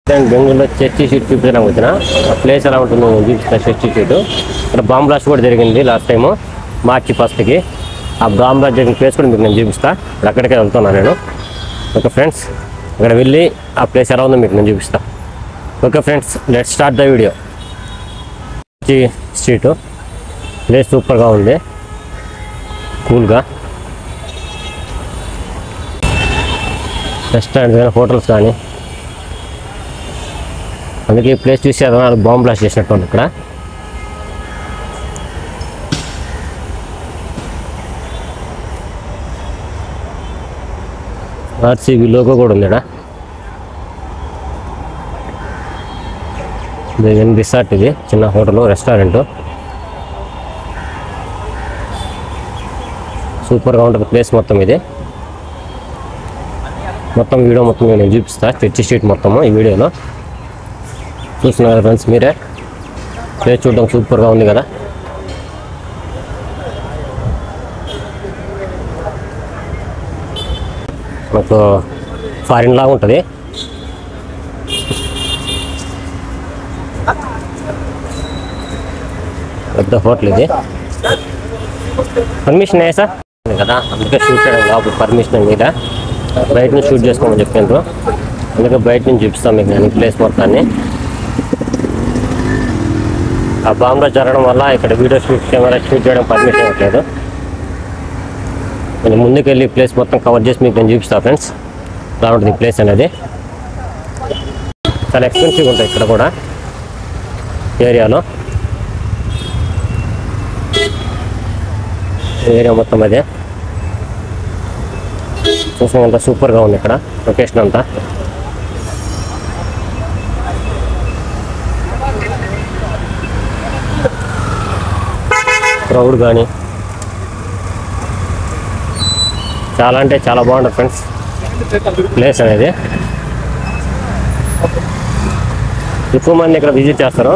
బెంగళూరులో church sheet చూపించడానికి వచ్చిన ప్లేస్ ఎలా ఉంటుందో చూపిస్తున్న చర్చి షీట్. ఇక్కడ బాంబ్ బ్లాస్ట్ కూడా జరిగింది లాస్ట్ టైము మార్చి 1కి. ఆ బాంబ్ బ్లాస్ట్ జరిగిన ప్లేస్ కూడా మీకు నేను చూపిస్తాను. ఇప్పుడు అక్కడికే వెళ్తున్నాను నేను. ఓకే ఫ్రెండ్స్, అక్కడ వెళ్ళి ఆ ప్లేస్ ఎలా ఉందో మీకు నేను చూపిస్తాను. Okay friends, let's start the video. Church street place సూపర్గా ఉంది, కూల్గా. రెస్టారెంట్స్ కానీ హోటల్స్ కానీ, అందుకే ఈ ప్లేస్ చూసి అదే బాంబ్ బ్లాస్ట్ చేసినట్టు ఉంది ఇక్కడ. ఆర్సీబీ లోగో కూడా ఉంది ఇక్కడ. ఇది రిసార్ట్, ఇది చిన్న హోటల్ రెస్టారెంట్. సూపర్గా ఉంటుంది ప్లేస్ మొత్తం. ఇది మొత్తం వీడియో మొత్తం నేను చూపిస్తా, చర్చి స్ట్రీట్ మొత్తము ఈ వీడియోలో చూస్తున్నారు ఫ్రెండ్స్. మీరే ప్లేస్ చూడడం సూపర్గా ఉంది కదా. మనకు ఫారిన్ లాగా ఉంటుంది. పెద్ద హోటల్ ఇది. పర్మిషన్ ఏ సార్ కదా, అందుకే షూట్ చేయడం కాదు, పర్మిషన్ మీద బయట నుంచి షూట్ చేసుకోమని చెప్పారు. అందుకే బయట నుంచి చూపిస్తాను మీకు నేను ప్లేస్ మొత్తాన్ని. ఆ బాంబులో జరగడం వల్ల ఇక్కడ వీడియో కెమెరా షూట్ చేయడం పర్మిషన్ ఇవ్వట్లేదు. నేను ముందుకెళ్ళి ప్లేస్ మొత్తం కవర్ చేసి మీకు నేను చూపిస్తాను ఫ్రెండ్స్. ఇలా ఉంటుంది ప్లేస్ అనేది. చాలా ఎక్స్పెన్సివ్గా ఉంటుంది ఇక్కడ కూడా ఏరియాలో. ఏరియా మొత్తం అదే చూసినంత సూపర్గా ఉంది ఇక్కడ లొకేషన్ అంతా. క్రౌడ్ కానీ చాలా అంటే చాలా బాగుంటుంది ఫ్రెండ్స్ ప్లేస్ అనేది. ఎక్కువ మంది ఇక్కడ విజిట్ చేస్తారు.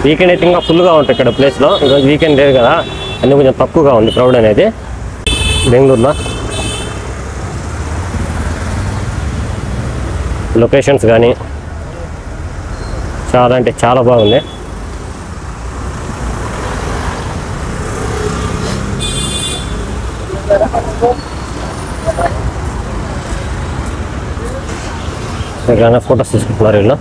వీకెండ్ అయితే ఇంకా ఫుల్గా ఉంటుంది ఇక్కడ ప్లేస్లో. ఈరోజు వీకెండ్ లేదు కదా, అందుకు కొంచెం తక్కువగా ఉంది క్రౌడ్ అనేది బెంగళూరులో. లొకేషన్స్ కానీ చాలా అంటే చాలా బాగుంది. ఇక్కడ ఫొటోస్ తీసుకుంటున్నారు వీళ్ళు.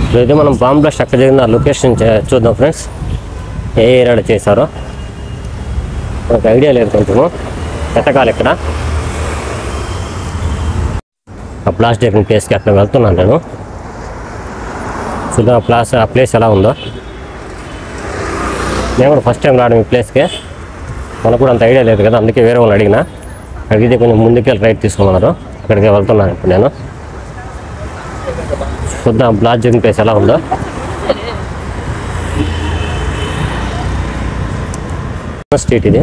ఇప్పుడైతే మనం బాంబ్ బ్లాస్ట్ అక్కడ జరిగిన లొకేషన్ చూద్దాం ఫ్రెండ్స్. ఏ ఏరియాలో చేశారో నాకు ఐడియా లేదు, కొంచెము ఎతకాలి ఇక్కడ. ఆ బ్లాస్ట్ జరిగిన ప్లేస్కి అక్కడ వెళ్తున్నాను నేను. చూద్దాం ఆ ప్లేస్ ఎలా ఉందో. నేను కూడా ఫస్ట్ టైం రావడం ఈ ప్లేస్కి, మనకు కూడా అంత ఐడియా లేదు కదా, అందుకే వేరే వాళ్ళని అడిగినా. అడిగితే కొంచెం ముందుకెళ్ళి రైట్ తీసుకోమన్నారు. అక్కడికి వెళ్తున్నాను ఇప్పుడు నేను. చూద్దాం బ్లాస్ట్ జరిగిన ప్లేస్ ఎలా ఉందో. స్ట్రీట్ ఇది.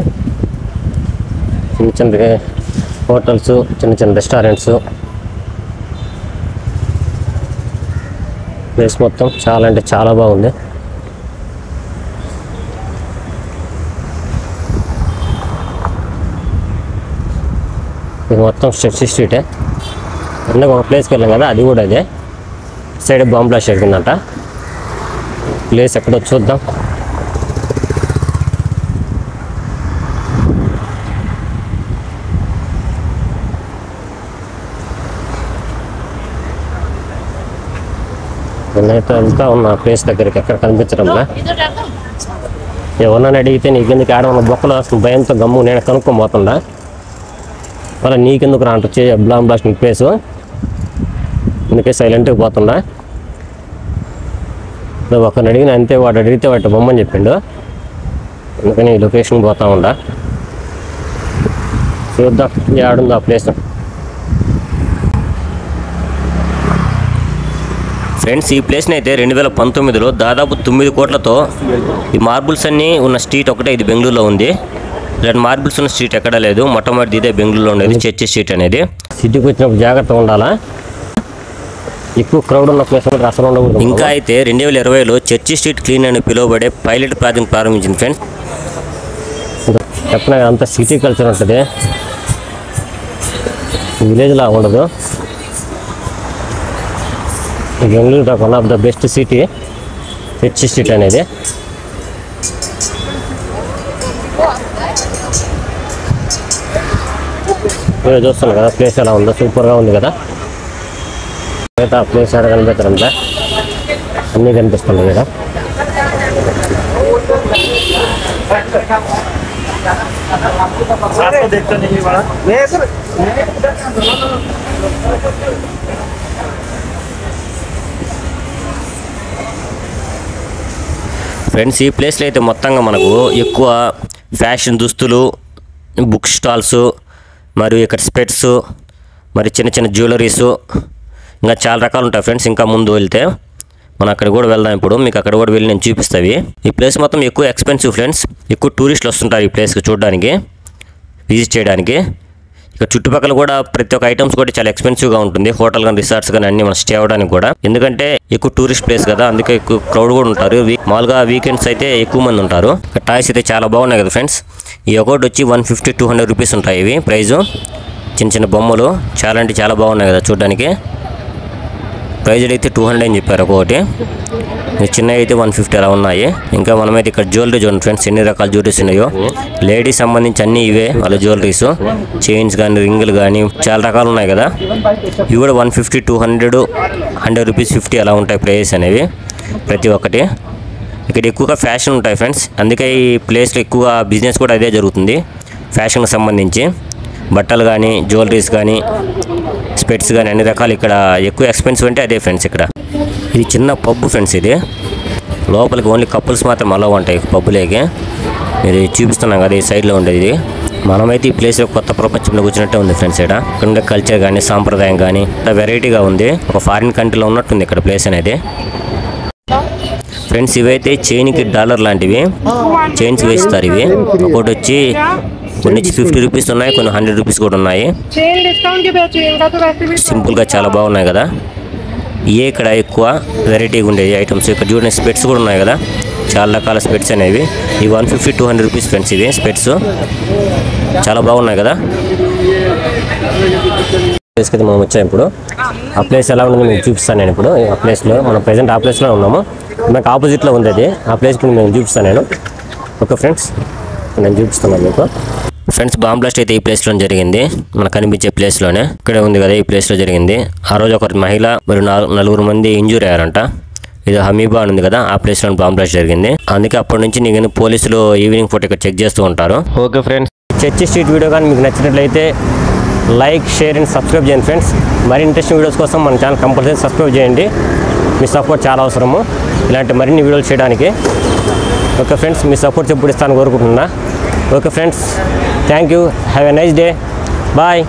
చిన్న చిన్న హోటల్స్, చిన్న చిన్న రెస్టారెంట్స్, ప్లేస్ మొత్తం చాలా అంటే చాలా బాగుంది. ఇది మొత్తం చర్చి స్ట్రీటే. అందుకు ఒక ప్లేస్కి వెళ్ళాం కదా, అది కూడా అదే సైడ్ బాంబ్ బ్లాస్ట్ జరిగిందంట. ప్లేస్ ఎక్కడో చూద్దాం. నేనైతే వెళ్తా ఉన్నా ప్లేస్ దగ్గరికి, ఎక్కడ కనిపించడంలా. ఎవరినైనా అడిగితే నీకెందుకు ఆడ ఉన్న బొక్కలు వస్తుంది భయంతో గమ్ము నేను కనుక్కోబోతుండా. మళ్ళీ నీకెందుకు రా అంటే బాంబ్ బ్లాస్ట్ ప్లేసు, అందుకే సైలెంట్గా పోతుండా. ఒకరిని అడిగిన అంతే, వాడు అడిగితే వాటి బొమ్మని చెప్పిండు. అందుకని ఈ లొకేషన్ పోతా ఉండా. చూద్దాం ఆడుందో ఆ ప్లేస్. ఫ్రెండ్స్, ఈ ప్లేస్ని అయితే 2019లో దాదాపు 9 కోట్లతో ఈ మార్బుల్స్ అన్నీ ఉన్న స్ట్రీట్ ఒకటే ఇది బెంగళూరులో ఉంది. ఇలాంటి మార్బుల్స్ ఉన్న స్ట్రీట్ ఎక్కడా లేదు. మొట్టమొదటి ఇదే బెంగళూరులో ఉండేది చర్చి స్ట్రీట్ అనేది. సిటీకి వచ్చినప్పుడు జాగ్రత్తగా ఉండాలా. ఎక్కువ క్రౌడ్ ఉన్న ప్లేస్ అసలు ఉండకూడదు. ఇంకా అయితే 2020లో చర్చి స్ట్రీట్ క్లీన్ అని పిలువబడే పైలట్ ప్రాజెక్ట్ ప్రారంభించింది ఫ్రెండ్స్. చెప్పిన అంత సిటీ కల్చర్ ఉంటుంది, విలేజ్లా ఉండదు. Bengaluru one of the best city church street అనేది. మీరు చూస్తున్నారు కదా ప్లేస్ ఎలా ఉందో, సూపర్గా ఉంది కదా. మిగతా ప్లేస్ ఎక్కడ కనిపిస్తారంటే అన్నీ కనిపిస్తుంది కదా. ఫ్రెండ్స్ ఈ ప్లేస్లో అయితే మొత్తంగా మనకు ఎక్కువ ఫ్యాషన్ దుస్తులు, బుక్ స్టాల్స్, మరియు ఇక్కడ స్పెట్స్, మరి చిన్న చిన్న జ్యువెలరీసు, ఇంకా చాలా రకాలు ఉంటాయి ఫ్రెండ్స్. ఇంకా ముందు వెళ్తే మనం అక్కడ కూడా వెళ్దాం. ఇప్పుడు మీకు అక్కడ కూడా వెళ్ళి నేను చూపిస్తావి. ఈ ప్లేస్ మొత్తం ఎక్కువ ఎక్స్పెన్సివ్ ఫ్రెండ్స్. ఎక్కువ టూరిస్టులు వస్తుంటారు ఈ ప్లేస్కి చూడడానికి, విజిట్ చేయడానికి. ఇక చుట్టుపక్కల కూడా ప్రతి ఒక్క ఐటమ్స్ కూడా చాలా ఎక్స్పెన్సివ్గా ఉంటుంది. హోటల్ కానీ రిసార్ట్స్ కానీ అన్ని మనం స్టే అవ్వడానికి కూడా, ఎందుకంటే ఎక్కువ టూరిస్ట్ ప్లేస్ కదా, అందుకే ఎక్కువ క్రౌడ్ కూడా ఉంటారు. మామూలుగా వీకెండ్స్ అయితే ఎక్కువ మంది ఉంటారు. టాయ్స్ అయితే చాలా బాగున్నాయి కదా ఫ్రెండ్స్. ఈ ఒకటి వచ్చి 150-200 రూపీస్ ఉంటాయి ఇవి ప్రైజు. చిన్న చిన్న బొమ్మలు చాలా అంటే చాలా బాగున్నాయి కదా చూడడానికి. ప్రైజులు అయితే 200 అని చెప్పారు ఒక్కొక్కటి. చిన్నవి అయితే 150 అలా ఉన్నాయి. ఇంకా మనమైతే ఇక్కడ జ్యువెలరీ చూడండి ఫ్రెండ్స్, ఎన్ని రకాల జ్యువెలరీస్ ఉన్నాయో. లేడీస్ సంబంధించి అన్నీ ఇవే వాళ్ళ జ్యువెలరీస్, చైన్స్ కానీ రింగులు కానీ చాలా రకాలు ఉన్నాయి కదా. ఇవి కూడా 150-200, 100 రూపీస్, 50 అలా ఉంటాయి ప్రైజెస్ అనేవి ప్రతి ఒక్కటి. ఇక్కడ ఎక్కువగా ఫ్యాషన్ ఉంటాయి ఫ్రెండ్స్, అందుకే ఈ ప్లేస్లో ఎక్కువగా బిజినెస్ కూడా అదే జరుగుతుంది. ఫ్యాషన్కి సంబంధించి బట్టలు కానీ, జ్యువెలరీస్ కానీ, స్పెట్స్ కానీ అన్ని రకాలు ఇక్కడ ఎక్కువ ఎక్స్పెన్సివ్ అంటే అదే ఫ్రెండ్స్. ఇక్కడ ఇది చిన్న పబ్బు ఫ్రెండ్స్. ఇది లోపలికి ఓన్లీ కపుల్స్ మాత్రం అలా ఉంటాయి పబ్బులేకి. ఇది చూపిస్తున్నాం కదా ఈ సైడ్లో ఉండేది. ఇది మనమైతే ఈ ప్లేస్లో కొత్త ప్రపంచంలో కూర్చున్నట్టే ఉంది ఫ్రెండ్స్. ఇక్కడ ఉండే కల్చర్ కానీ, సాంప్రదాయం కానీ వెరైటీగా ఉంది. ఒక ఫారిన్ కంట్రీలో ఉన్నట్టుంది ఇక్కడ ప్లేస్ అనేది ఫ్రెండ్స్. ఇవైతే చైన్కి డాలర్ లాంటివి, చైన్స్ వేస్తారు ఇవి. ఒకటి వచ్చి కొన్ని 50 రూపీస్ ఉన్నాయి, కొన్ని 100 రూపీస్ కూడా ఉన్నాయి. సింపుల్గా చాలా బాగున్నాయి కదా. ఇవే ఇక్కడ ఎక్కువ వెరైటీగా ఉండేవి ఐటమ్స్. ఇక్కడ చూడండి స్పెట్స్ కూడా ఉన్నాయి కదా, చాలా రకాల స్పెట్స్ అనేవి. ఇవి 150-200 రూపీస్ ఫ్రెండ్స్. ఇవి స్పెట్స్ చాలా బాగున్నాయి కదా. ప్లేస్కి అయితే మనం వచ్చాం. ఇప్పుడు ఆ ప్లేస్ ఎలా ఉందో మీకు చూపిస్తాను నేను. ఇప్పుడు ఆ ప్లేస్లో మనం ప్రజెంట్ ఆ ప్లేస్లో ఉన్నాము. నాకు ఆపోజిట్లో ఉంది అది. ఆ ప్లేస్కి నేను చూపిస్తాను నేను. ఓకే ఫ్రెండ్స్, నేను చూపిస్తున్నాను మీకు. ఫ్రెండ్స్ బాంబ్ బ్లాస్ట్ అయితే ఈ ప్లేస్లో జరిగింది, మనకు కనిపించే ప్లేస్లోనే. ఇక్కడే ఉంది కదా, ఈ ప్లేస్లో జరిగింది. ఆ రోజు ఒక మహిళ మరియు 4 మంది ఇంజూర్ అయ్యారంట. ఇది హమీబా అని ఉంది కదా, ఆ ప్లేస్లో బాంబ్ బ్లాస్ట్ జరిగింది. అందుకే అప్పటి నుంచి నీకు పోలీసులు ఈవినింగ్ పూట ఇక్కడ చెక్ చేస్తూ ఉంటారు. Okay friends, church street video కానీ మీకు నచ్చినట్లయితే లైక్, షేర్ అండ్ సబ్స్క్రైబ్ చేయండి ఫ్రెండ్స్. మరి ఇంట్రెస్టింగ్ వీడియోస్ కోసం మన ఛానల్ కంపల్సరీ సబ్స్క్రైబ్ చేయండి. మీ సపోర్ట్ చాలా అవసరము ఇలాంటి మరిన్ని వీడియోలు చేయడానికి. ఓకే ఫ్రెండ్స్, మీ సపోర్ట్ ఎప్పుడు ఇస్తాను కోరుకుంటున్నా. Okay friends, thank you. Have a nice day. Bye.